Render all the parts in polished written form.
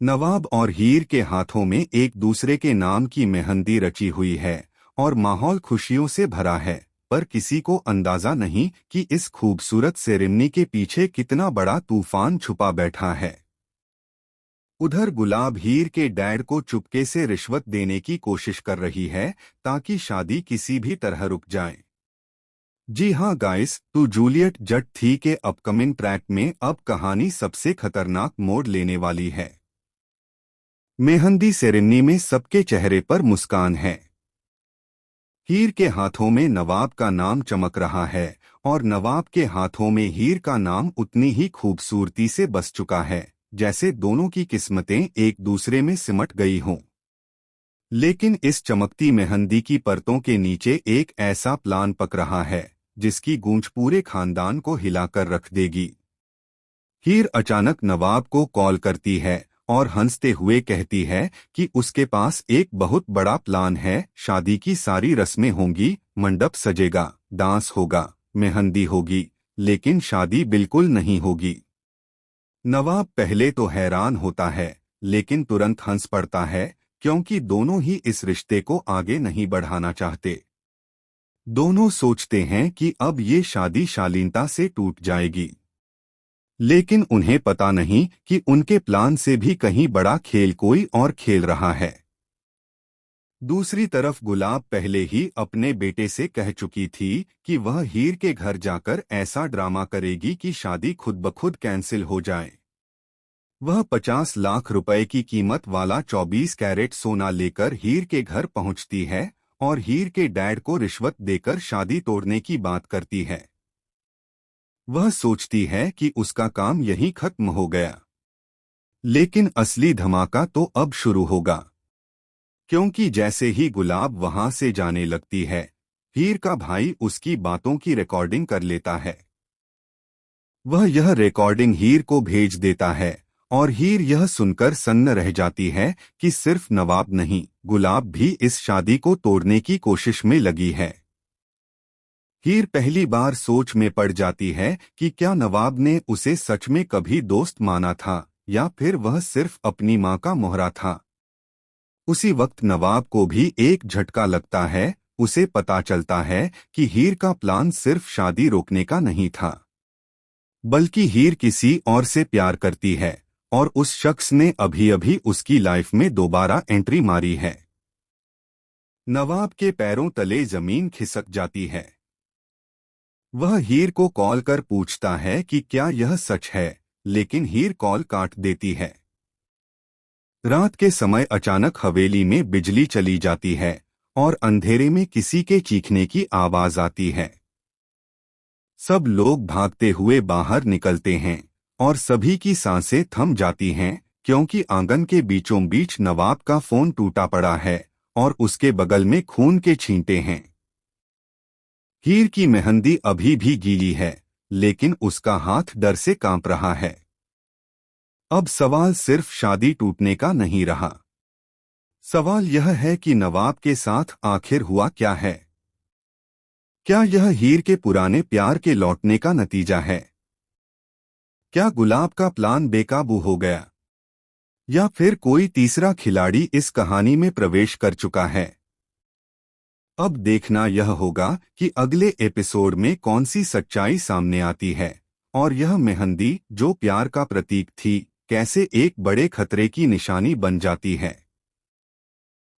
नवाब और हीर के हाथों में एक दूसरे के नाम की मेहंदी रची हुई है और माहौल खुशियों से भरा है। पर किसी को अंदाजा नहीं कि इस खूबसूरत सेरेमनी के पीछे कितना बड़ा तूफान छुपा बैठा है। उधर गुलाब हीर के डैड को चुपके से रिश्वत देने की कोशिश कर रही है ताकि शादी किसी भी तरह रुक जाए। जी हाँ गाइस, तो जूलियट जट थी के अपकमिंग ट्रैक में अब कहानी सबसे खतरनाक मोड़ लेने वाली है। मेहंदी सेरेमनी में सबके चेहरे पर मुस्कान है। हीर के हाथों में नवाब का नाम चमक रहा है और नवाब के हाथों में हीर का नाम उतनी ही खूबसूरती से बस चुका है जैसे दोनों की किस्मतें एक दूसरे में सिमट गई हों। लेकिन इस चमकती मेहंदी की परतों के नीचे एक ऐसा प्लान पक रहा है जिसकी गूंज पूरे खानदान को हिलाकर रख देगी। हीर अचानक नवाब को कॉल करती है और हंसते हुए कहती है कि उसके पास एक बहुत बड़ा प्लान है। शादी की सारी रस्में होंगी, मंडप सजेगा, डांस होगा, मेहंदी होगी, लेकिन शादी बिल्कुल नहीं होगी। नवाब पहले तो हैरान होता है लेकिन तुरंत हंस पड़ता है क्योंकि दोनों ही इस रिश्ते को आगे नहीं बढ़ाना चाहते। दोनों सोचते हैं कि अब ये शादी शालीनता से टूट जाएगी, लेकिन उन्हें पता नहीं कि उनके प्लान से भी कहीं बड़ा खेल कोई और खेल रहा है। दूसरी तरफ गुलाब पहले ही अपने बेटे से कह चुकी थी कि वह हीर के घर जाकर ऐसा ड्रामा करेगी कि शादी खुद ब खुद कैंसिल हो जाए। वह 50 लाख रुपए की कीमत वाला 24 कैरेट सोना लेकर हीर के घर पहुंचती है और हीर के डैड को रिश्वत देकर शादी तोड़ने की बात करती है। वह सोचती है कि उसका काम यहीं खत्म हो गया, लेकिन असली धमाका तो अब शुरू होगा, क्योंकि जैसे ही गुलाब वहां से जाने लगती है, हीर का भाई उसकी बातों की रिकॉर्डिंग कर लेता है। वह यह रिकॉर्डिंग हीर को भेज देता है और हीर यह सुनकर सन्न रह जाती है कि सिर्फ नवाब नहीं, गुलाब भी इस शादी को तोड़ने की कोशिश में लगी है। हीर पहली बार सोच में पड़ जाती है कि क्या नवाब ने उसे सच में कभी दोस्त माना था या फिर वह सिर्फ अपनी मां का मोहरा था। उसी वक्त नवाब को भी एक झटका लगता है। उसे पता चलता है कि हीर का प्लान सिर्फ शादी रोकने का नहीं था, बल्कि हीर किसी और से प्यार करती है और उस शख्स ने अभी अभी उसकी लाइफ में दोबारा एंट्री मारी है। नवाब के पैरों तले जमीन खिसक जाती है। वह हीर को कॉल कर पूछता है कि क्या यह सच है, लेकिन हीर कॉल काट देती है। रात के समय अचानक हवेली में बिजली चली जाती है और अंधेरे में किसी के चीखने की आवाज आती है। सब लोग भागते हुए बाहर निकलते हैं और सभी की सांसें थम जाती हैं क्योंकि आंगन के बीचों बीच नवाब का फोन टूटा पड़ा है और उसके बगल में खून के छींटे हैं। हीर की मेहंदी अभी भी गीली है, लेकिन उसका हाथ डर से कांप रहा है। अब सवाल सिर्फ शादी टूटने का नहीं रहा। सवाल यह है कि नवाब के साथ आखिर हुआ क्या है। क्या यह हीर के पुराने प्यार के लौटने का नतीजा है? क्या गुलाब का प्लान बेकाबू हो गया, या फिर कोई तीसरा खिलाड़ी इस कहानी में प्रवेश कर चुका है? अब देखना यह होगा कि अगले एपिसोड में कौन सी सच्चाई सामने आती है और यह मेहंदी जो प्यार का प्रतीक थी कैसे एक बड़े खतरे की निशानी बन जाती है।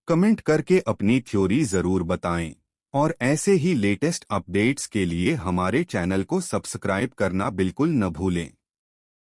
कमेंट करके अपनी थ्योरी जरूर बताएं और ऐसे ही लेटेस्ट अपडेट्स के लिए हमारे चैनल को सब्सक्राइब करना बिल्कुल न भूलें।